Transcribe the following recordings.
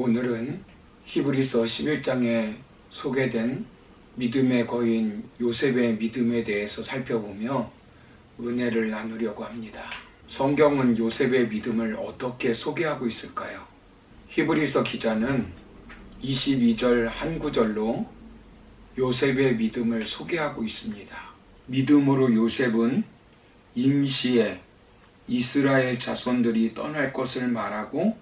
오늘은 히브리서 11장에 소개된 믿음의 거인 요셉의 믿음에 대해서 살펴보며 은혜를 나누려고 합니다. 성경은 요셉의 믿음을 어떻게 소개하고 있을까요? 히브리서 기자는 22절 한 구절로 요셉의 믿음을 소개하고 있습니다. 믿음으로 요셉은 임시에 이스라엘 자손들이 떠날 것을 말하고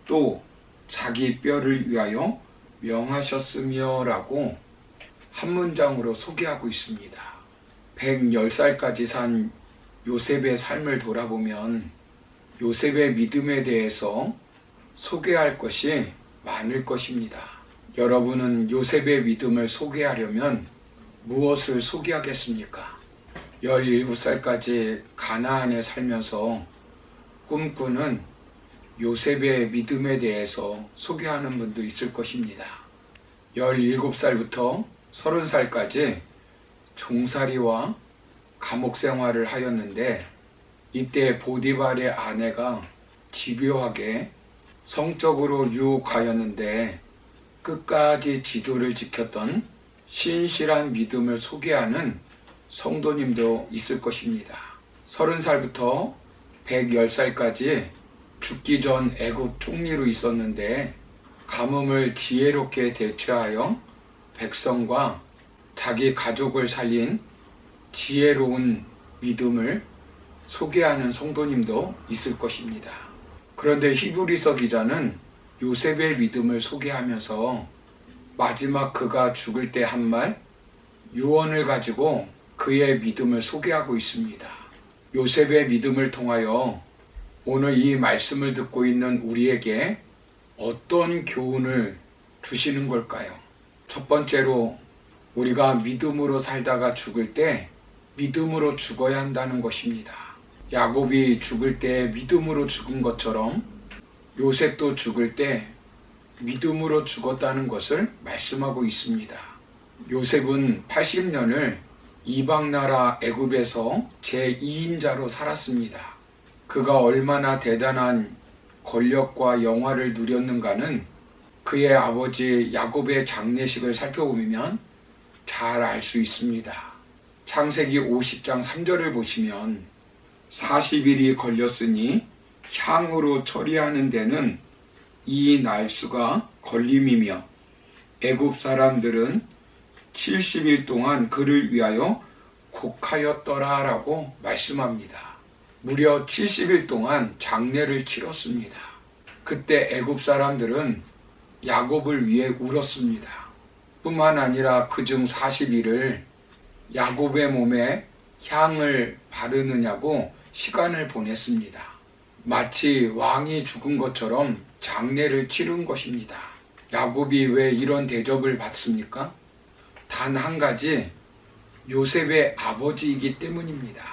또 자기 뼈를 위하여 명하셨으며 라고 한 문장으로 소개하고 있습니다. 110살까지 산 요셉의 삶을 돌아보면 요셉의 믿음에 대해서 소개할 것이 많을 것입니다. 여러분은 요셉의 믿음을 소개하려면 무엇을 소개하겠습니까? 17살까지 가나안에 살면서 꿈꾸는 요셉의 믿음에 대해서 소개하는 분도 있을 것입니다. 17살부터 30살까지 종살이와 감옥 생활을 하였는데 이때 보디발의 아내가 집요하게 성적으로 유혹하였는데 끝까지 지도를 지켰던 신실한 믿음을 소개하는 성도님도 있을 것입니다. 30살부터 110살까지 죽기 전 애국 총리로 있었는데 가뭄을 지혜롭게 대처하여 백성과 자기 가족을 살린 지혜로운 믿음을 소개하는 성도님도 있을 것입니다. 그런데 히브리서 기자는 요셉의 믿음을 소개하면서 마지막 그가 죽을 때 한 말 유언을 가지고 그의 믿음을 소개하고 있습니다. 요셉의 믿음을 통하여 오늘 이 말씀을 듣고 있는 우리에게 어떤 교훈을 주시는 걸까요? 첫 번째로 우리가 믿음으로 살다가 죽을 때 믿음으로 죽어야 한다는 것입니다. 야곱이 죽을 때 믿음으로 죽은 것처럼 요셉도 죽을 때 믿음으로 죽었다는 것을 말씀하고 있습니다. 요셉은 80년을 이방나라 애굽에서 제2인자로 살았습니다. 그가 얼마나 대단한 권력과 영화를 누렸는가는 그의 아버지 야곱의 장례식을 살펴보면 잘 알 수 있습니다. 창세기 50장 3절을 보시면 40일이 걸렸으니 향으로 처리하는 데는 이 날수가 걸림이며 애굽 사람들은 70일 동안 그를 위하여 곡하였더라 라고 말씀합니다. 무려 70일 동안 장례를 치렀습니다. 그때 애굽 사람들은 야곱을 위해 울었습니다. 뿐만 아니라 그중 40일을 야곱의 몸에 향을 바르느냐고 시간을 보냈습니다. 마치 왕이 죽은 것처럼 장례를 치른 것입니다. 야곱이 왜 이런 대접을 받습니까? 단 한 가지, 요셉의 아버지이기 때문입니다.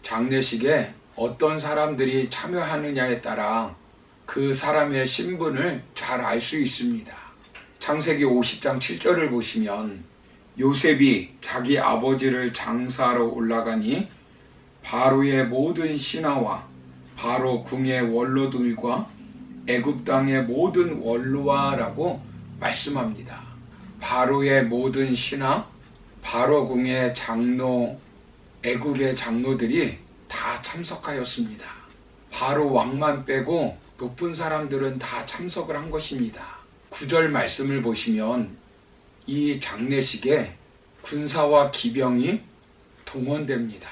장례식에 어떤 사람들이 참여하느냐에 따라 그 사람의 신분을 잘 알 수 있습니다. 창세기 50장 7절을 보시면 요셉이 자기 아버지를 장사하러 올라가니 바로의 모든 신하와 바로 궁의 원로들과 애굽 땅의 모든 원로와라고 말씀합니다. 바로의 모든 신하, 바로 궁의 장로, 애굽의 장로들이 다 참석하였습니다. 바로 왕만 빼고 높은 사람들은 다 참석을 한 것입니다. 9절 말씀을 보시면 이 장례식에 군사와 기병이 동원됩니다.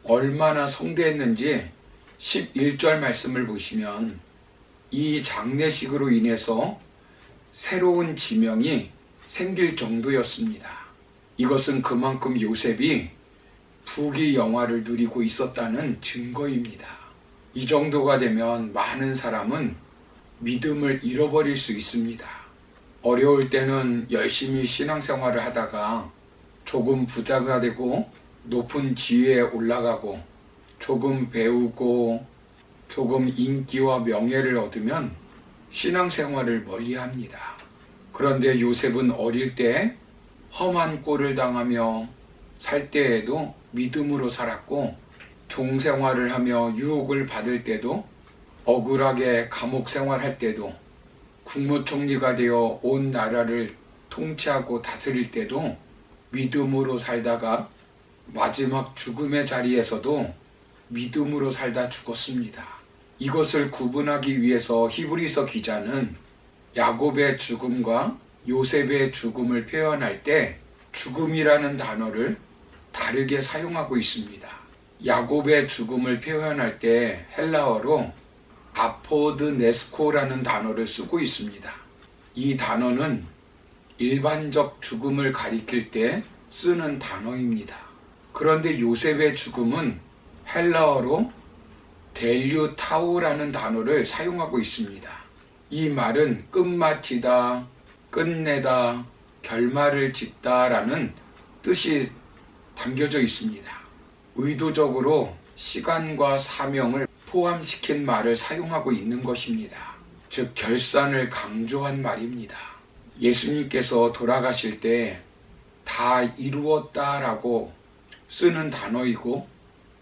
얼마나 성대했는지 11절 말씀을 보시면 이 장례식으로 인해서 새로운 지명이 생길 정도였습니다. 이것은 그만큼 요셉이 부귀 영화를 누리고 있었다는 증거입니다. 이 정도가 되면 많은 사람은 믿음을 잃어버릴 수 있습니다. 어려울 때는 열심히 신앙생활을 하다가 조금 부자가 되고 높은 지위에 올라가고 조금 배우고 조금 인기와 명예를 얻으면 신앙생활을 멀리합니다. 그런데 요셉은 어릴 때 험한 꼴을 당하며 살 때에도 믿음으로 살았고 종생활을 하며 유혹을 받을 때도 억울하게 감옥 생활할 때도 국무총리가 되어 온 나라를 통치하고 다스릴 때도 믿음으로 살다가 마지막 죽음의 자리에서도 믿음으로 살다 죽었습니다. 이것을 구분하기 위해서 히브리서 기자는 야곱의 죽음과 요셉의 죽음을 표현할 때 죽음이라는 단어를 다르게 사용하고 있습니다. 야곱의 죽음을 표현할 때 헬라어로 아포드네스코라는 단어를 쓰고 있습니다. 이 단어는 일반적 죽음을 가리킬 때 쓰는 단어입니다. 그런데 요셉의 죽음은 헬라어로 델류타우라는 단어를 사용하고 있습니다. 이 말은 끝마치다, 끝내다, 결말을 짓다라는 뜻이 담겨져 있습니다. 의도적으로 시간과 사명을 포함시킨 말을 사용하고 있는 것입니다. 즉 결산을 강조한 말입니다. 예수님께서 돌아가실 때 다 이루었다라고 쓰는 단어이고,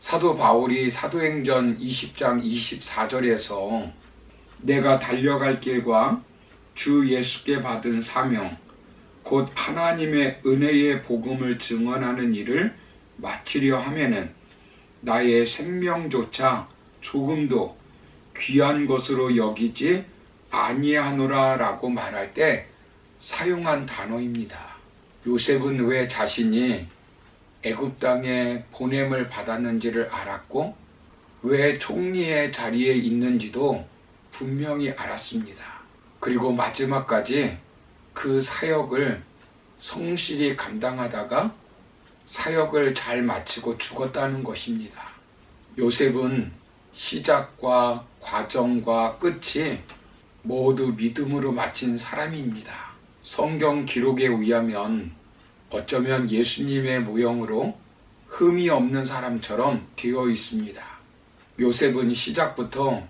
사도 바울이 사도행전 20장 24절에서 내가 달려갈 길과 주 예수께 받은 사명 곧 하나님의 은혜의 복음을 증언하는 일을 마치려 하면은 나의 생명조차 조금도 귀한 것으로 여기지 아니하노라 라고 말할 때 사용한 단어입니다. 요셉은 왜 자신이 애굽 땅에 보냄을 받았는지를 알았고 왜 총리의 자리에 있는지도 분명히 알았습니다. 그리고 마지막까지 그 사역을 성실히 감당하다가 사역을 잘 마치고 죽었다는 것입니다. 요셉은 시작과 과정과 끝이 모두 믿음으로 마친 사람입니다. 성경 기록에 의하면 어쩌면 예수님의 모형으로 흠이 없는 사람처럼 되어 있습니다. 요셉은 시작부터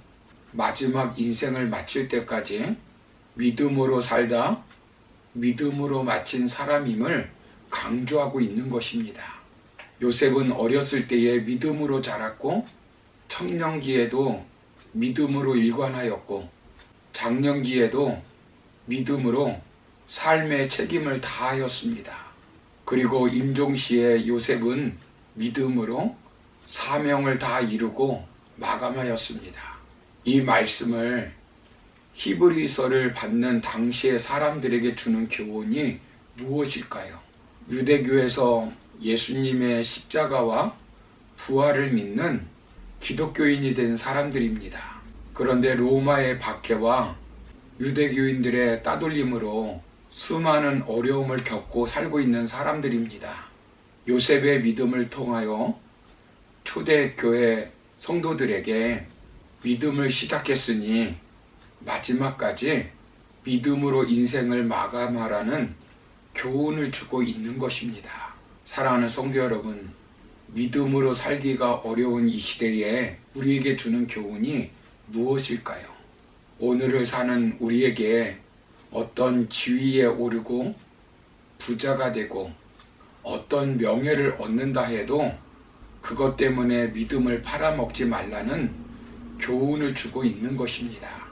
마지막 인생을 마칠 때까지 믿음으로 살다 믿음으로 마친 사람임을 강조하고 있는 것입니다. 요셉은 어렸을 때에 믿음으로 자랐고 청년기에도 믿음으로 일관하였고 장년기에도 믿음으로 삶의 책임을 다하였습니다. 그리고 임종시에 요셉은 믿음으로 사명을 다 이루고 마감하였습니다. 이 말씀을 히브리서를 받는 당시의 사람들에게 주는 교훈이 무엇일까요? 유대교에서 예수님의 십자가와 부활을 믿는 기독교인이 된 사람들입니다. 그런데 로마의 박해와 유대교인들의 따돌림으로 수많은 어려움을 겪고 살고 있는 사람들입니다. 요셉의 믿음을 통하여 초대교회 성도들에게 믿음을 시작했으니 마지막까지 믿음으로 인생을 마감하라는 교훈을 주고 있는 것입니다. 사랑하는 성도 여러분, 믿음으로 살기가 어려운 이 시대에 우리에게 주는 교훈이 무엇일까요? 오늘을 사는 우리에게 어떤 지위에 오르고 부자가 되고 어떤 명예를 얻는다 해도 그것 때문에 믿음을 팔아먹지 말라는 교훈을 주고 있는 것입니다.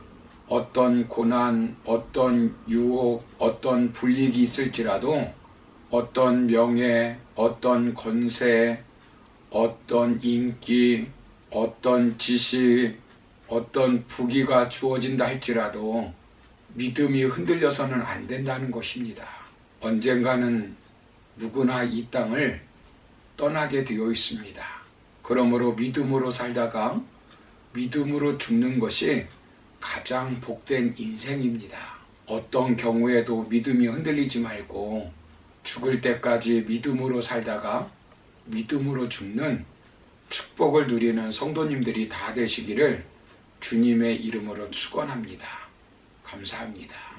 어떤 고난, 어떤 유혹, 어떤 불이익이 있을지라도 어떤 명예, 어떤 권세, 어떤 인기, 어떤 지식, 어떤 부귀가 주어진다 할지라도 믿음이 흔들려서는 안 된다는 것입니다. 언젠가는 누구나 이 땅을 떠나게 되어 있습니다. 그러므로 믿음으로 살다가 믿음으로 죽는 것이 가장 복된 인생입니다. 어떤 경우에도 믿음이 흔들리지 말고 죽을 때까지 믿음으로 살다가 믿음으로 죽는 축복을 누리는 성도님들이 다 되시기를 주님의 이름으로 축원합니다. 감사합니다.